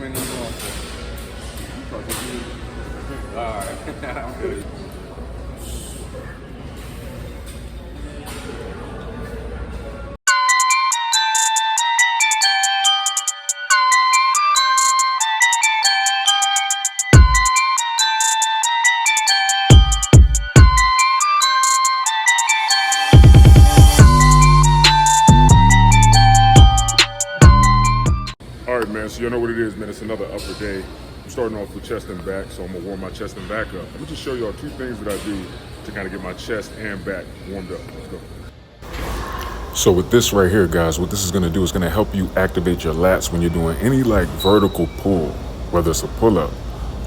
many you going for? Alright, I'm good. All right, man, so you know what it is, man. It's another upper day. I'm starting off with chest and back, so I'm gonna warm my chest and back up. Let me just show y'all two things that I do to kind of get my chest and back warmed up. Let's go. So with this right here, guys, what this is gonna do is gonna help you activate your lats when you're doing any like vertical pull, whether it's a pull-up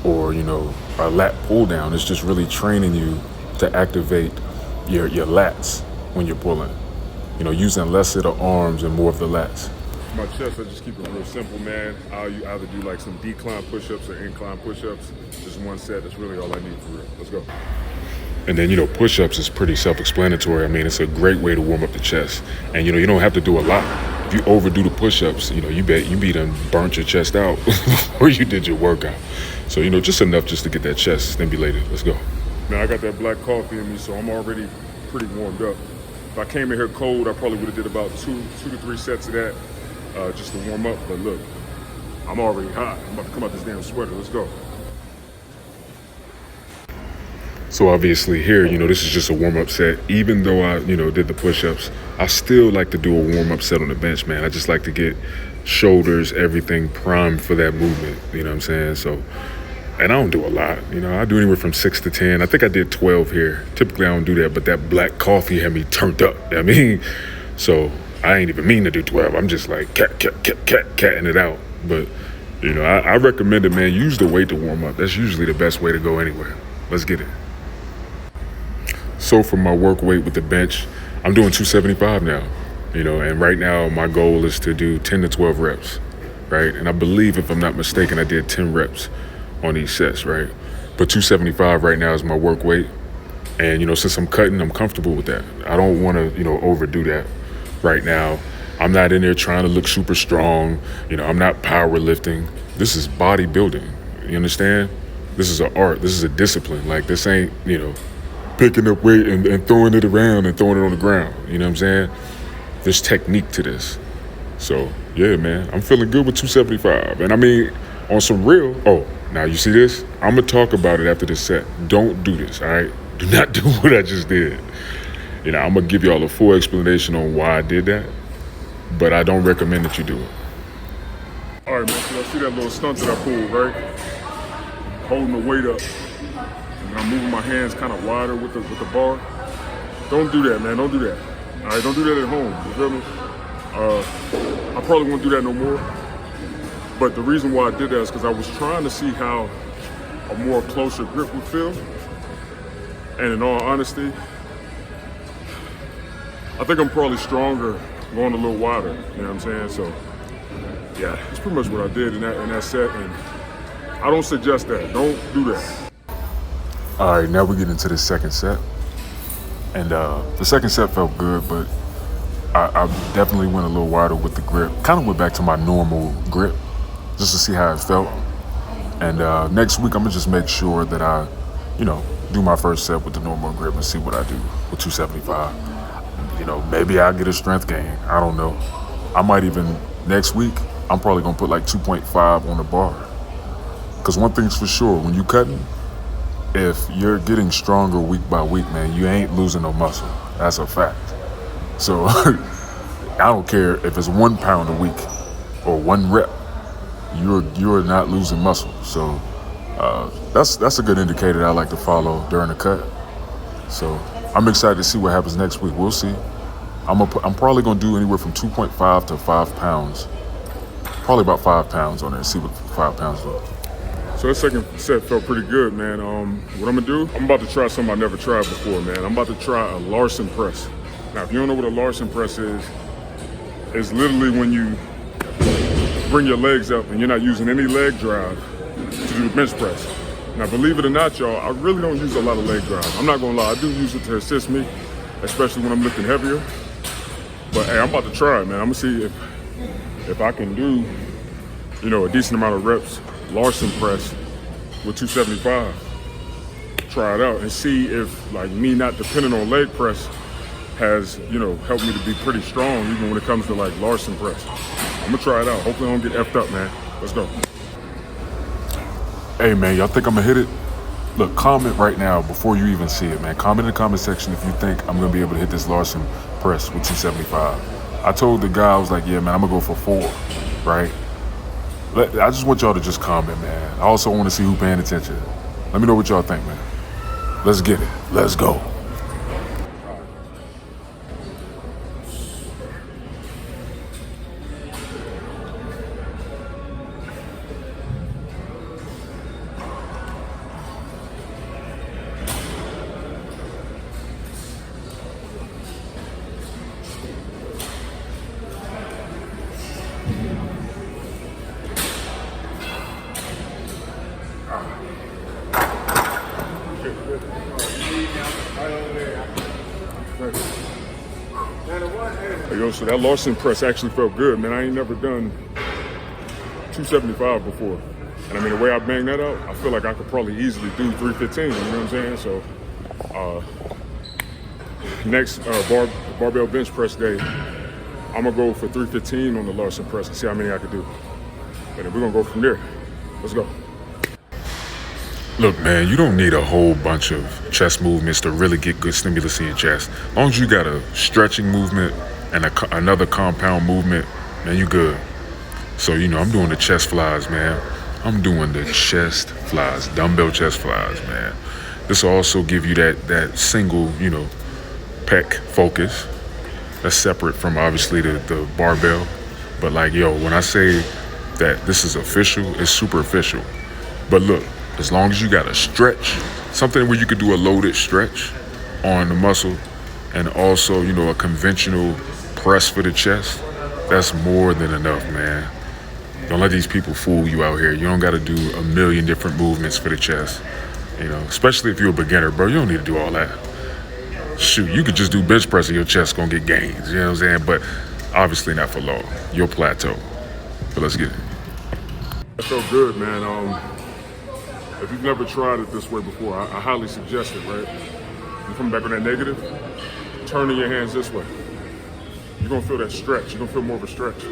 or, you know, a lat pull down. It's just really training you to activate your lats when you're pulling. You know, using less of the arms and more of the lats. My chest, I just keep it real simple, man. You either do like some decline push-ups or incline push-ups. Just one set, that's really all I need for real. Let's go. And then, you know, push-ups is pretty self-explanatory. I mean, it's a great way to warm up the chest. And, you know, you don't have to do a lot. If you overdo the push-ups, you know, you done burnt your chest out before you did your workout. So, you know, just enough just to get that chest stimulated. Let's go. Now, I got that black coffee in me, so I'm already pretty warmed up. If I came in here cold, I probably would have did about two to three sets of that. Just to warm up, but look, I'm already hot. I'm about to come out this damn sweater. Let's go. So obviously here, you know, this is just a warm-up set. Even though I, you know, did the push-ups, I still like to do a warm-up set on the bench, man. I just like to get shoulders, everything primed for that movement. You know what I'm saying? So, and I don't do a lot. You know, I do anywhere from 6 to 10. I think I did 12 here. Typically, I don't do that, but that black coffee had me turned up. I mean, so I ain't even mean to do 12. I'm just like catting it out. But, you know, I recommend it, man. Use the weight to warm up. That's usually the best way to go anywhere. Let's get it. So for my work weight with the bench, I'm doing 275 now. You know, and right now my goal is to do 10 to 12 reps, right? And I believe, if I'm not mistaken, I did 10 reps on each sets, right? But 275 right now is my work weight. And, you know, since I'm cutting, I'm comfortable with that. I don't want to, you know, overdo that. Right now, I'm not in there trying to look super strong. You know, I'm not powerlifting. This is bodybuilding. You understand? This is an art. This is a discipline. Like, this ain't, you know, picking up weight and throwing it around and throwing it on the ground. You know what I'm saying? There's technique to this. So, yeah, man, I'm feeling good with 275. And I mean, on some real, oh, now you see this? I'm going to talk about it after this set. Don't do this, all right? Do not do what I just did. You know, I'm going to give y'all a full explanation on why I did that, but I don't recommend that you do it. All right, man, so I see that little stunt that I pulled, right? Holding the weight up, and I'm moving my hands kind of wider with the bar. Don't do that, man, don't do that. All right, don't do that at home, you feel me? I probably won't do that no more, but the reason why I did that is because I was trying to see how a more closer grip would feel, and in all honesty, I think I'm probably stronger going a little wider, you know what I'm saying? So, yeah, that's pretty much what I did in that set, and I don't suggest that. Don't do that. All right, now we get into the second set. And the second set felt good, but I definitely went a little wider with the grip. Kind of went back to my normal grip, just to see how it felt. And next week, I'm gonna just make sure that I, you know, do my first set with the normal grip and see what I do with 275. You know, maybe I'll get a strength gain. I don't know. I might even, next week, I'm probably going to put like 2.5 on the bar. Because one thing's for sure, when you cutting, if you're getting stronger week by week, man, you ain't losing no muscle. That's a fact. So I don't care if it's 1 pound a week or 1 rep, you're not losing muscle. So that's a good indicator that I like to follow during the cut. So I'm excited to see what happens next week. We'll see. I'm probably gonna do anywhere from 2.5 to 5 pounds. Probably about 5 pounds on there and see what 5 pounds look. So that second set felt pretty good, man. What I'm gonna do, I'm about to try something I've never tried before, man. I'm about to try a Larsson press. Now, if you don't know what a Larsson press is, it's literally when you bring your legs up and you're not using any leg drive to do the bench press. Now, believe it or not, y'all, I really don't use a lot of leg drive. I'm not gonna lie, I do use it to assist me, especially when I'm lifting heavier. But hey, I'm about to try it, man. I'm gonna see if I can do a decent amount of reps, Larsson press with 275. Try it out and see if like me not depending on leg press has, helped me to be pretty strong even when it comes to like Larsson press. I'm gonna try it out. Hopefully I don't get effed up, man. Let's go. Hey man, y'all think I'm gonna hit it? Look, comment right now before you even see it, man. Comment in the comment section if you think I'm gonna be able to hit this Larsson press with 275. I told the guy, I was like, yeah, man, I'm gonna go for 4, right? I just want y'all to just comment, man. I also want to see who paying attention. Let me know what y'all think, man. Let's get it. Let's go. Hey, yo, so that Larsson press actually felt good, man. I ain't never done 275 before. And I mean, the way I banged that out, I feel like I could probably easily do 315, you know what I'm saying? So, next barbell bench press day, I'm gonna go for 315 on the Larsson press and see how many I could do. And then we're gonna go from there. Let's go. Look, man, you don't need a whole bunch of chest movements to really get good stimulus in your chest. As long as you got a stretching movement and another compound movement, man, you good. So, I'm doing the chest flies, man. I'm doing the chest flies, dumbbell chest flies, man. This will also give you that single, pec focus. That's separate from, obviously, the barbell. But, like, when I say that this is official, it's super official. But look, as long as you got a stretch, something where you could do a loaded stretch on the muscle and also, a conventional press for the chest, that's more than enough, man. Don't let these people fool you out here. You don't got to do a million different movements for the chest, especially if you're a beginner, bro. You don't need to do all that. Shoot, you could just do bench press and your chest gonna get gains, you know what I'm saying? But obviously not for long. You'll plateau. But let's get it. That felt good, man. If you've never tried it this way before, I highly suggest it, right? You come back on that negative, turning your hands this way. You're gonna feel that stretch. You're gonna feel more of a stretch,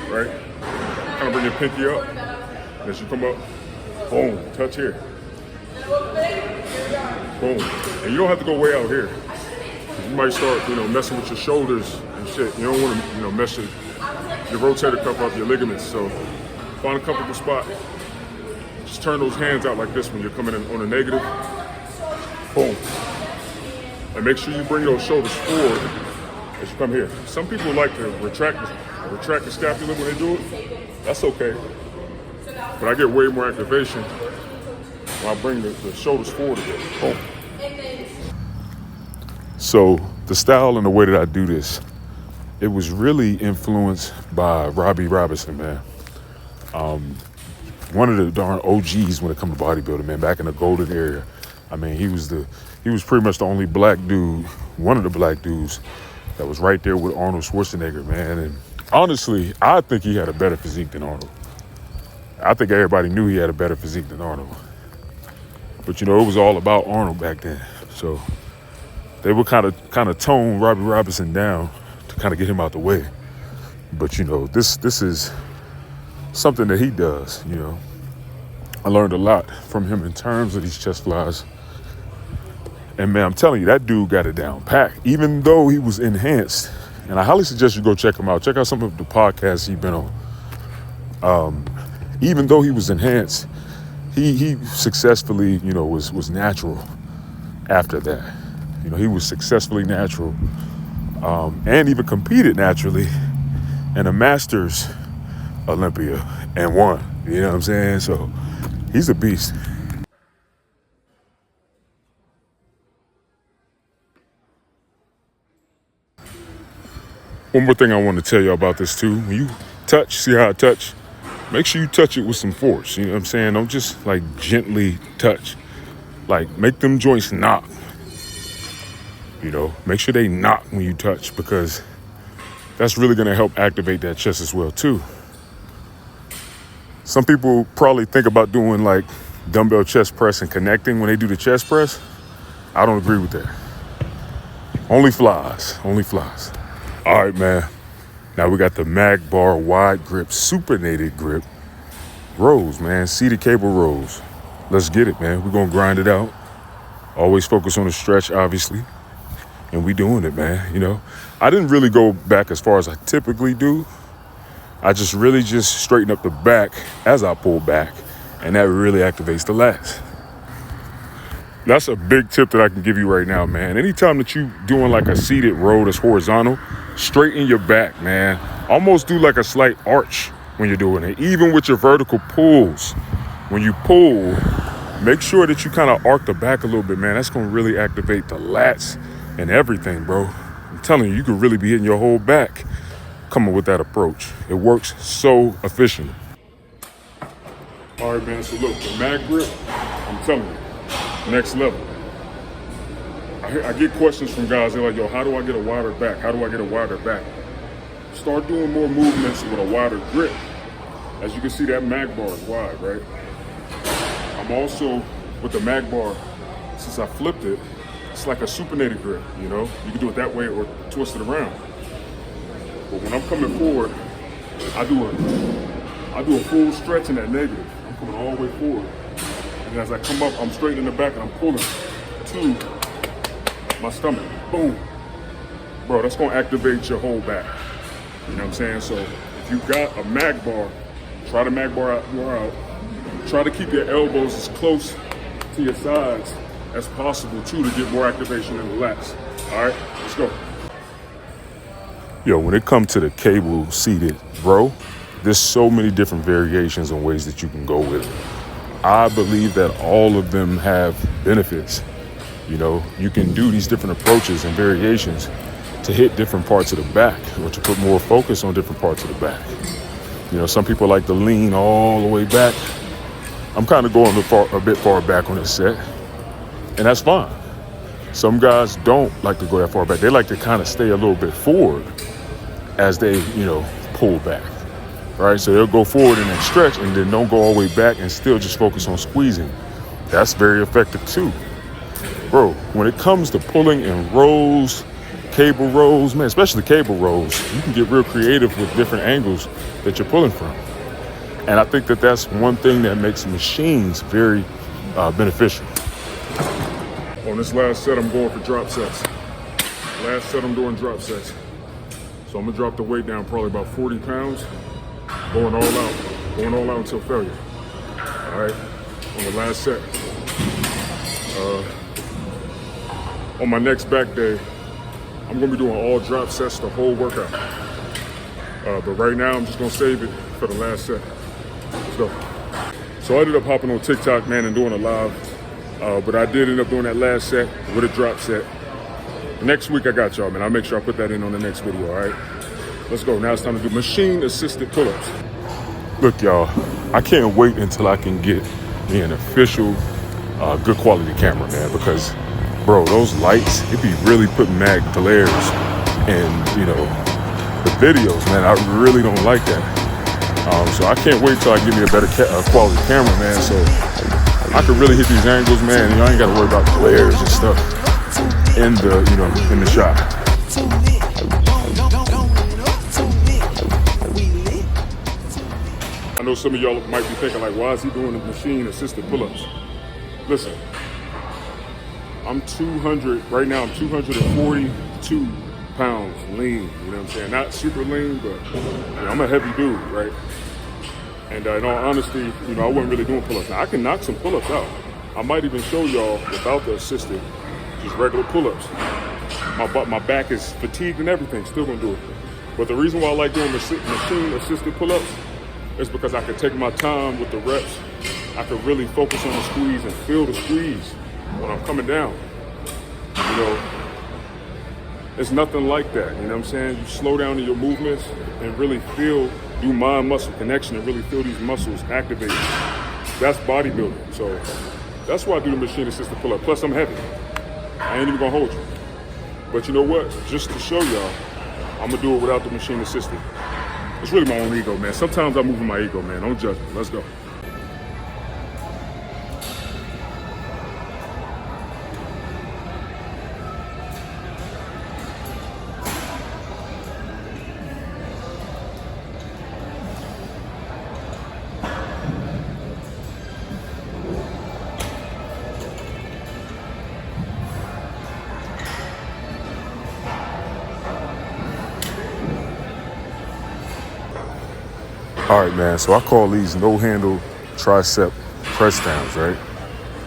right? Kind of bring your pinky up. And as you come up, boom, touch here. Boom. And you don't have to go way out here. You might start, messing with your shoulders and shit. You don't want to, mess your rotator cuff up, your ligaments. So find a comfortable spot. Just turn those hands out like this when you're coming in on a negative. Boom. And make sure you bring those shoulders forward as you come here. Some people like to retract the scapula when they do it. That's okay. But I get way more activation when I bring the shoulders forward again. Boom. So the style and the way that I do this, it was really influenced by Robbie Robinson, man. One of the darn OGs when it comes to bodybuilding, man, back in the golden era. I mean, he was pretty much the only black dude, one of the black dudes that was right there with Arnold Schwarzenegger, man. And honestly, I think he had a better physique than Arnold. I think everybody knew he had a better physique than Arnold. But, it was all about Arnold back then. So they would kind of tone Robbie Robinson down to kind of get him out the way. But, this is something that he does, I learned a lot from him in terms of these chest flies. And man, I'm telling you, that dude got it down pat, even though he was enhanced. And I highly suggest you go check him out. Check out some of the podcasts he's been on. Even though he was enhanced, he successfully, was natural after that. He was successfully natural and even competed naturally in a Masters Olympia and won. You know what I'm saying? So he's a beast. One more thing I want to tell you about this too. When you touch, see how I touch? Make sure you touch it with some force. You know what I'm saying? Don't just like gently touch. Like make them joints knock. Make sure they knock when you touch because that's really going to help activate that chest as well too. Some people probably think about doing like dumbbell chest press and connecting when they do the chest press. I don't agree with that. Only flies, only flies. All right, man. Now we got the mag bar wide grip, supinated grip rows, man. Seated cable rows. Let's get it, man. We're gonna grind it out. Always focus on the stretch, obviously. And we doing it, man. You know, I didn't really go back as far as I typically do. I just really straighten up the back as I pull back, and that really activates the lats. That's a big tip that I can give you right now, man. Anytime that you doing like a seated row that's horizontal, straighten your back, man. Almost do like a slight arch when you're doing it. Even with your vertical pulls, when you pull, make sure that you kind of arc the back a little bit, man. That's gonna really activate the lats and everything, bro. I'm telling you, you can really be hitting your whole back coming with that approach. It works so efficiently. All right, man, so look, the mag grip, I'm telling you, next level. I get questions from guys, they're like, yo, how do I get a wider back? How do I get a wider back? Start doing more movements with a wider grip. As you can see, that mag bar is wide, right? I'm also, with the mag bar, since I flipped it, it's like a supinated grip, you know? You can do it that way or twist it around. But when I'm coming forward, I do a full stretch in that negative. I'm coming all the way forward. And as I come up, I'm straightening the back and I'm pulling to my stomach. Boom. Bro, that's gonna activate your whole back. You know what I'm saying? So if you got a mag bar, try the mag bar out. Try to keep your elbows as close to your sides as possible too, to get more activation in the lats. All right, let's go. Yo, when it comes to the cable seated row, there's so many different variations and ways that you can go with it. I believe that all of them have benefits. You know, you can do these different approaches and variations to hit different parts of the back or to put more focus on different parts of the back. You know, some people like to lean all the way back. I'm kind of going a bit far back on this set, and that's fine. Some guys don't like to go that far back. They like to kind of stay a little bit forward as they, you know, pull back, right? So they'll go forward in that stretch and then don't go all the way back and still just focus on squeezing. That's very effective too. Bro, when it comes to pulling in rows, cable rows, man, especially cable rows, you can get real creative with different angles that you're pulling from. And I think that that's one thing that makes machines very beneficial. On this last set, I'm going for drop sets. Last set, I'm doing drop sets. So I'm gonna drop the weight down probably about 40 pounds, going all out until failure. All right, on the last set. On my next back day, I'm gonna be doing all drop sets the whole workout. But right now, I'm just gonna save it for the last set. Let's go. So I ended up hopping on TikTok, man, and doing a live. But I did end up doing that last set with a drop set. Next week, I got y'all, man. I'll make sure I put that in on the next video, all right? Let's go. Now it's time to do machine-assisted pull-ups. Look, y'all, I can't wait until I can get me an official, good quality camera, man, because, bro, those lights, it be really putting mad glares and, you know, the videos, man. I really don't like that. So I can't wait till I get me a better quality camera, man, so I can really hit these angles, man. You know, I ain't got to worry about glares and stuff in the, you know, in the shot. I know some of y'all might be thinking like, why is he doing the machine-assisted pull-ups? Listen, I'm 200, right now I'm 242 pounds lean, you know what I'm saying? Not super lean, but you know, I'm a heavy dude, right? And in all honesty, you know, I wasn't really doing pull-ups. Now, I can knock some pull-ups out. I might even show y'all without the assisted, just regular pull-ups. My back is fatigued and everything, still gonna do it. But the reason why I like doing machine-assisted pull-ups is because I can take my time with the reps. I can really focus on the squeeze and feel the squeeze when I'm coming down. You know, it's nothing like that, you know what I'm saying? You slow down in your movements and really do mind-muscle connection and really feel these muscles activated. That's bodybuilding. So that's why I do the machine-assisted pull-up. Plus, I'm heavy. I ain't even gonna hold you. But you know what? Just to show y'all, I'm gonna do it without the machine-assisted. It's really my own ego, man. Sometimes I move with my ego, man. Don't judge me. Let's go. All right, man, so I call these no-handle tricep press downs, right?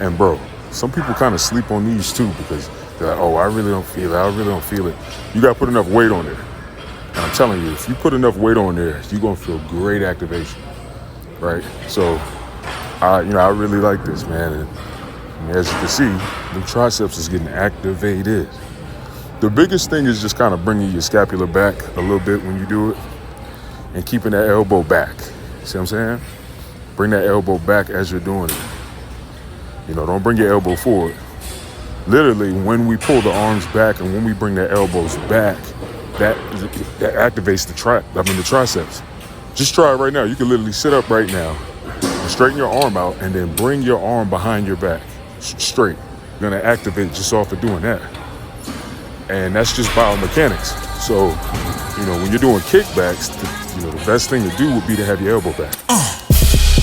And bro, some people kind of sleep on these too because they're like, oh, I really don't feel it. I really don't feel it. You got to put enough weight on there. And I'm telling you, if you put enough weight on there, you're going to feel great activation, right? So, I really like this, man. And as you can see, the triceps is getting activated. The biggest thing is just kind of bringing your scapula back a little bit when you do it. And keeping that elbow back. See what I'm saying? Bring that elbow back as you're doing it. You know, don't bring your elbow forward. Literally, when we pull the arms back and when we bring the elbows back, that activates the triceps. Just try it right now. You can literally sit up right now, and straighten your arm out, and then bring your arm behind your back, straight. You're gonna activate just off of doing that. And that's just biomechanics. So, you know, when you're doing kickbacks, the best thing to do would be to have your elbow back.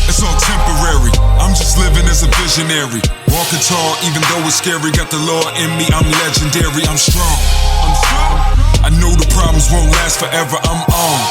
It's all temporary. I'm just living as a visionary. Walking tall, even though it's scary. Got the law in me, I'm legendary. I'm strong. I know the problems won't last forever. I'm on.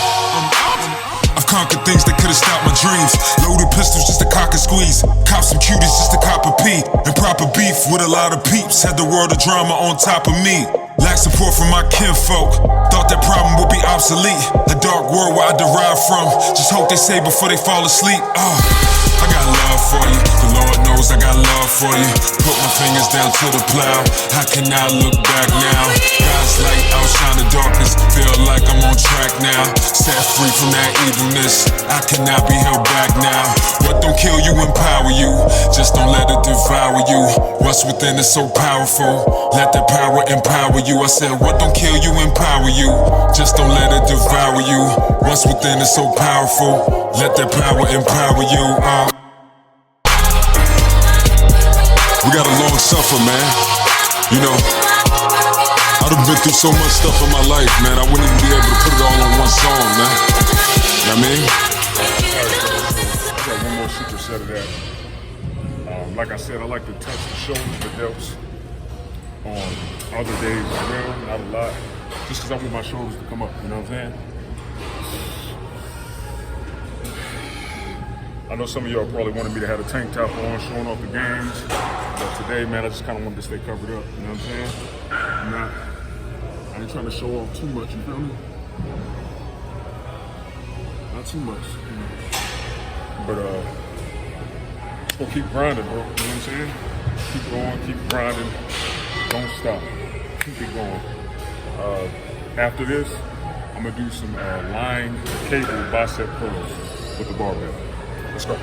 I've conquered things that could've stopped my dreams. Loaded pistols just to cock and squeeze. Cop some cuties just to cop a pee. And proper beef with a lot of peeps. Had the world of drama on top of me. Lack support from my kinfolk. Thought that problem would be obsolete. A dark world where I derive from. Just hope they say before they fall asleep. I got love for you. The Lord knows I got love for you. Put my fingers down to the plow. How can I look back now? God's light outshine the darkness. Feel like I'm on track now. Set free from that evilness. I cannot be held back now. What don't kill you, empower you. Just don't let it devour you. What's within is so powerful. Let that power empower you. I said, what don't kill you, empower you. Just don't let it devour you. What's within is so powerful. Let that power empower you. We gotta long suffer, man. You know, I done been through so much stuff in my life, man. I wouldn't even be able to put it all on one song, man. You know what I mean? I got one more superset of that. Like I said, I like to touch the shoulders, the delts on other days as well, not a lot. Just because I want my shoulders to come up, you know what I'm saying? I know some of y'all probably wanted me to have a tank top on, showing off the games. But today, man, I just kind of wanted to stay covered up, you know what I'm saying? I ain't trying to show off too much, you feel me? Not too much, you know? But, just gonna keep grinding, bro, you know what I'm saying? Keep going, keep grinding, don't stop, keep it going. After this, I'm gonna do some line cable bicep curls with the barbell. Let's go.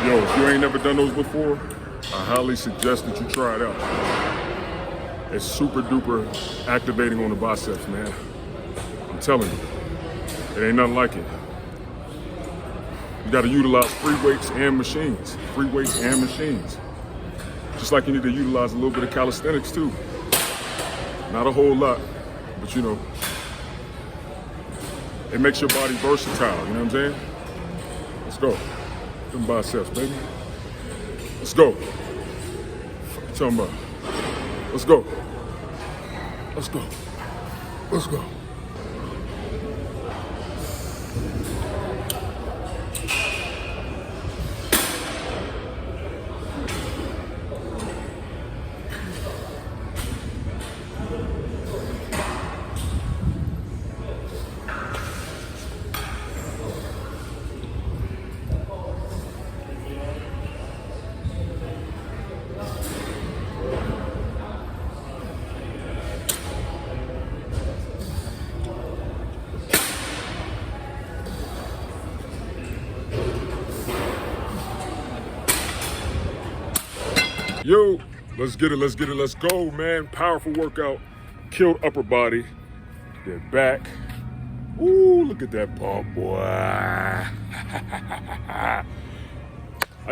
Yo, if you ain't never done those before, I highly suggest that you try it out. It's super duper activating on the biceps, man. I'm telling you, it ain't nothing like it. You gotta utilize free weights and machines. Free weights and machines. Just like you need to utilize a little bit of calisthenics too. Not a whole lot, but you know, it makes your body versatile, you know what I'm saying? Let's go. Them biceps, baby. Let's go. What you talking about? Let's go. Let's go. Let's go. Yo, let's get it, let's get it, let's go, man. Powerful workout. Killed upper body. Then back. Ooh, look at that pump, boy. I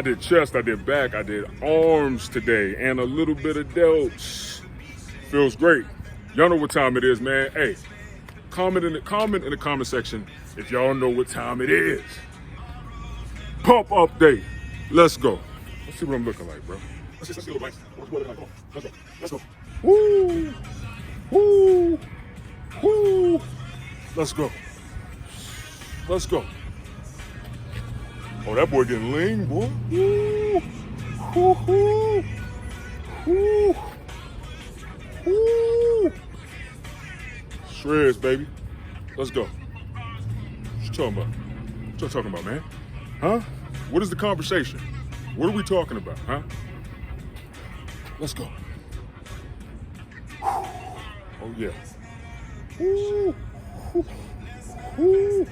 did chest, I did back, I did arms today, and a little bit of delts. Feels great. Y'all know what time it is, man. Hey, comment in the comment section if y'all know what time it is. Pump update. Let's go. Let's see what I'm looking like, bro. Let's see what I'm looking like. Let's go. Let's go. Woo! Woo! Woo! Let's go. Let's go. Oh, that boy getting lean, boy. Woo! Woo! Woo! Woo! Woo! Shreds, baby. Let's go. What you talking about? What you talking about, man? Huh? What is the conversation? What are we talking about, huh? Let's go. Oh, yeah. Woo! Woo!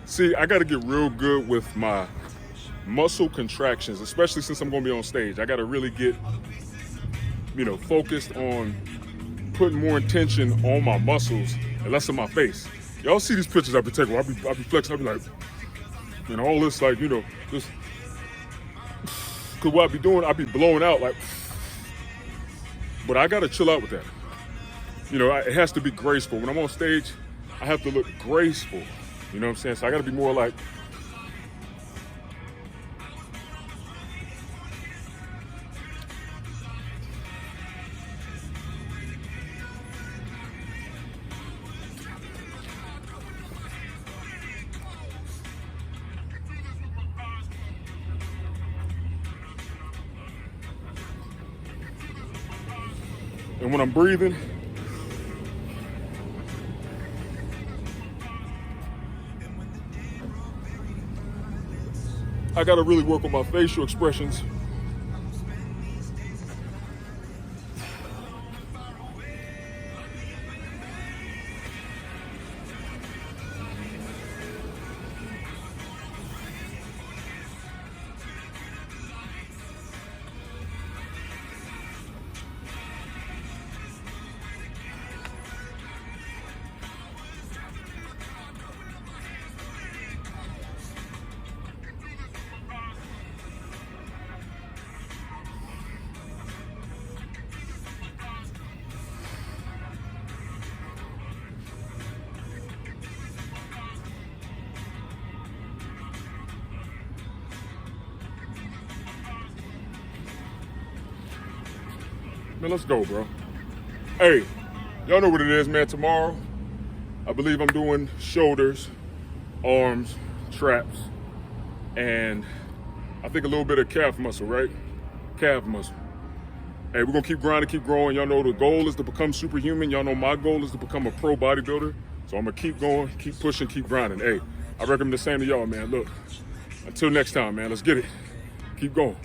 See, I got to get real good with my muscle contractions, especially since I'm going to be on stage. I got to really get, focused on putting more intention on my muscles and less on my face. Y'all see these pictures I be taking, I be flexing, I be like, all this, like, just, because what I be doing, I be blowing out, like, but I got to chill out with that. It has to be graceful. When I'm on stage, I have to look graceful. You know what I'm saying? So I got to be more like, and when I'm breathing, I gotta really work on my facial expressions. Man, let's go, bro. Hey, y'all know what it is, man. Tomorrow, I believe I'm doing shoulders, arms, traps, and I think a little bit of calf muscle, right? Calf muscle. Hey, we're gonna keep grinding, keep growing. Y'all know the goal is to become superhuman. Y'all know my goal is to become a pro bodybuilder. So I'm gonna keep going, keep pushing, keep grinding. Hey, I recommend the same to y'all, man. Look, until next time, man, let's get it. Keep going.